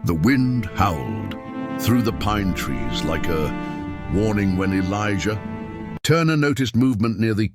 The wind howled through the pine trees like a warning when Elijah. Turner noticed movement near the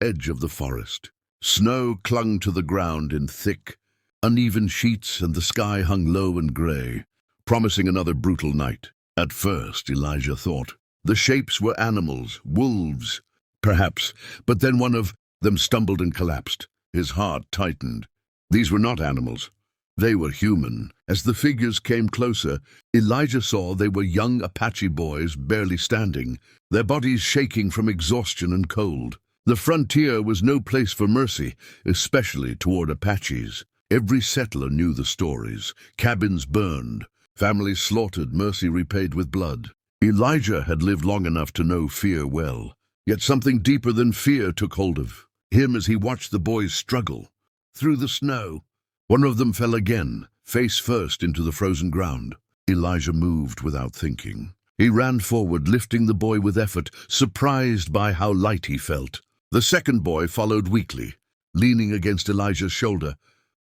edge of the forest. Snow clung to the ground in thick, uneven sheets, and the sky hung low and grey, promising another brutal night. At first, Elijah thought, the shapes were animals, wolves, perhaps, but then one of them stumbled and collapsed. His heart tightened. These were not animals. They were human. As the figures came closer, Elijah saw they were young Apache boys barely standing, their bodies shaking from exhaustion and cold. The frontier was no place for mercy, especially toward Apaches. Every settler knew the stories. Cabins burned, families slaughtered, mercy repaid with blood. Elijah had lived long enough to know fear well, yet something deeper than fear took hold of him as he watched the boys struggle through the snow. One of them fell again, face first into the frozen ground. Elijah moved without thinking. He ran forward, lifting the boy with effort, surprised by how light he felt. The second boy followed weakly, leaning against Elijah's shoulder,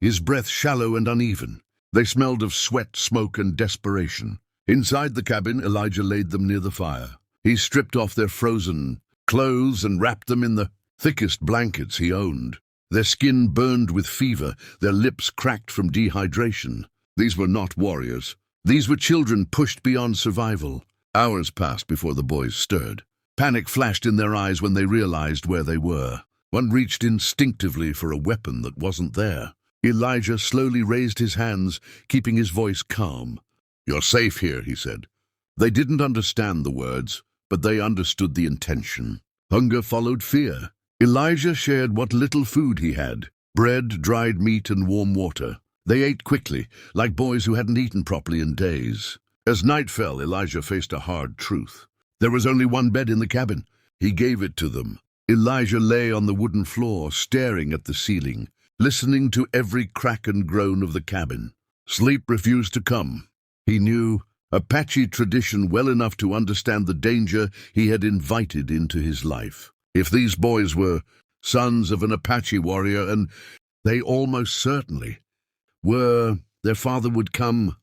his breath shallow and uneven. They smelled of sweat, smoke, and desperation. Inside the cabin, Elijah laid them near the fire. He stripped off their frozen clothes and wrapped them in the thickest blankets he owned. Their skin burned with fever, their lips cracked from dehydration. These were not warriors. These were children pushed beyond survival. Hours passed before the boys stirred. Panic flashed in their eyes when they realized where they were. One reached instinctively for a weapon that wasn't there. Elijah slowly raised his hands, keeping his voice calm. "You're safe here," he said. They didn't understand the words, but they understood the intention. Hunger followed fear. Elijah shared what little food he had, bread, dried meat, and warm water. They ate quickly, like boys who hadn't eaten properly in days. As night fell, Elijah faced a hard truth. There was only one bed in the cabin. He gave it to them. Elijah lay on the wooden floor, staring at the ceiling, listening to every crack and groan of the cabin. Sleep refused to come. He knew Apache tradition well enough to understand the danger he had invited into his life. If these boys were sons of an Apache warrior, and they almost certainly were, their father would come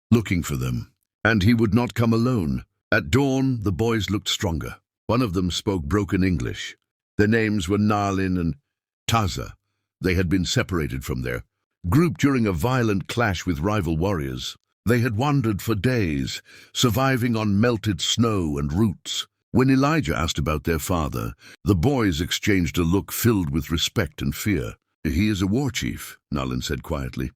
looking for them, and he would not come alone. At dawn, the boys looked stronger. One of them spoke broken English. Their names were Narlin and Taza. They had been separated from their group during a violent clash with rival warriors. They had wandered for days, surviving on melted snow and roots. When Elijah asked about their father, the boys exchanged a look filled with respect and fear. "He is a war chief," Narlin said quietly.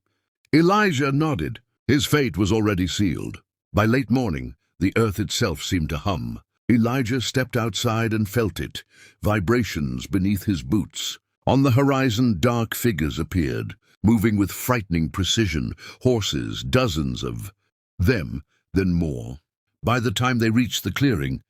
Elijah nodded. His fate was already sealed. By late morning, the earth itself seemed to hum. Elijah stepped outside and felt it, vibrations beneath his boots. On the horizon, dark figures appeared, moving with frightening precision, horses, dozens of them, then more. By the time they reached the clearing,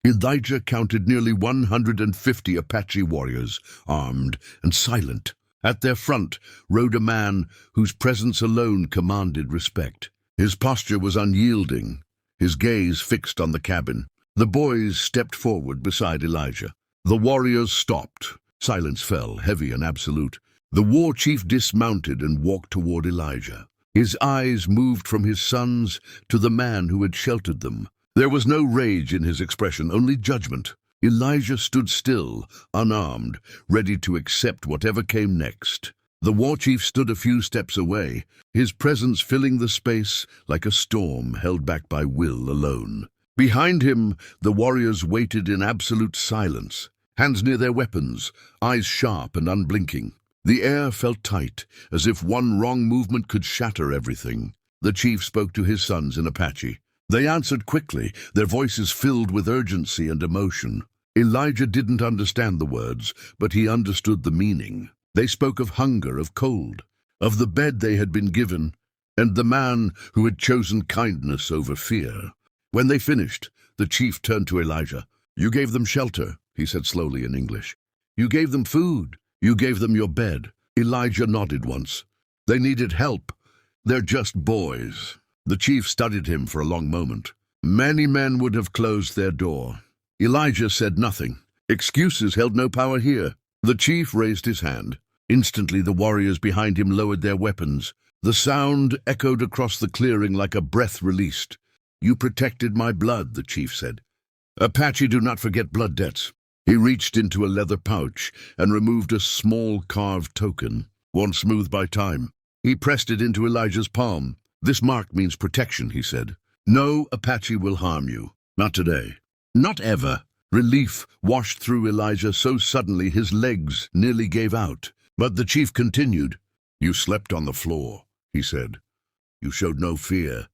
Elijah counted nearly 150 Apache warriors, armed and silent. At their front rode a man whose presence alone commanded respect. His posture was unyielding, his gaze fixed on the cabin. The boys stepped forward beside Elijah. The warriors stopped. Silence fell, heavy and absolute. The war chief dismounted and walked toward Elijah. His eyes moved from his sons to the man who had sheltered them. There was no rage in his expression, only judgment. Elijah stood still, unarmed, ready to accept whatever came next. The war chief stood a few steps away, his presence filling the space like a storm held back by will alone. Behind him, the warriors waited in absolute silence, hands near their weapons, eyes sharp and unblinking. The air felt tight, as if one wrong movement could shatter everything. The chief spoke to his sons in Apache. They answered quickly, their voices filled with urgency and emotion. Elijah didn't understand the words, but he understood the meaning. They spoke of hunger, of cold, of the bed they had been given, and the man who had chosen kindness over fear. When they finished, the chief turned to Elijah. "You gave them shelter," he said slowly in English. "You gave them food. You gave them your bed." Elijah nodded once. "They needed help. They're just boys." The chief studied him for a long moment. Many men would have closed their door. Elijah said nothing. Excuses held no power here. The chief raised his hand. Instantly the warriors behind him lowered their weapons. The sound echoed across the clearing like a breath released. "You protected my blood," the chief said. "Apache do not forget blood debts." He reached into a leather pouch and removed a small carved token, worn smooth by time. He pressed it into Elijah's palm. "This mark means protection," he said. "No Apache will harm you. Not today. Not ever." Relief washed through Elijah so suddenly his legs nearly gave out. But the chief continued. "You slept on the floor," he said. "You showed no fear.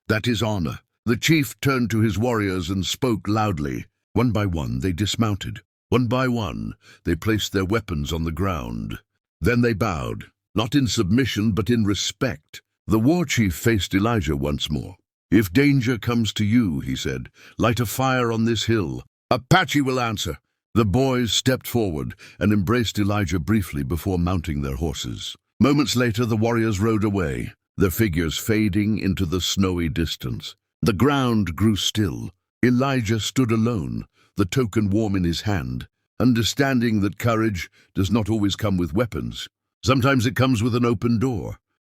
That is honor." The chief turned to his warriors and spoke loudly. One by one they dismounted. One by one they placed their weapons on the ground. Then they bowed, not in submission but in respect. The war chief faced Elijah once more. "If danger comes to you," he said, "light a fire on this hill. Apache will answer." The boys stepped forward and embraced Elijah briefly before mounting their horses. Moments later the warriors rode away, their figures fading into the snowy distance. The ground grew still. Elijah stood alone, the token warm in his hand, understanding that courage does not always come with weapons. Sometimes it comes with an open door.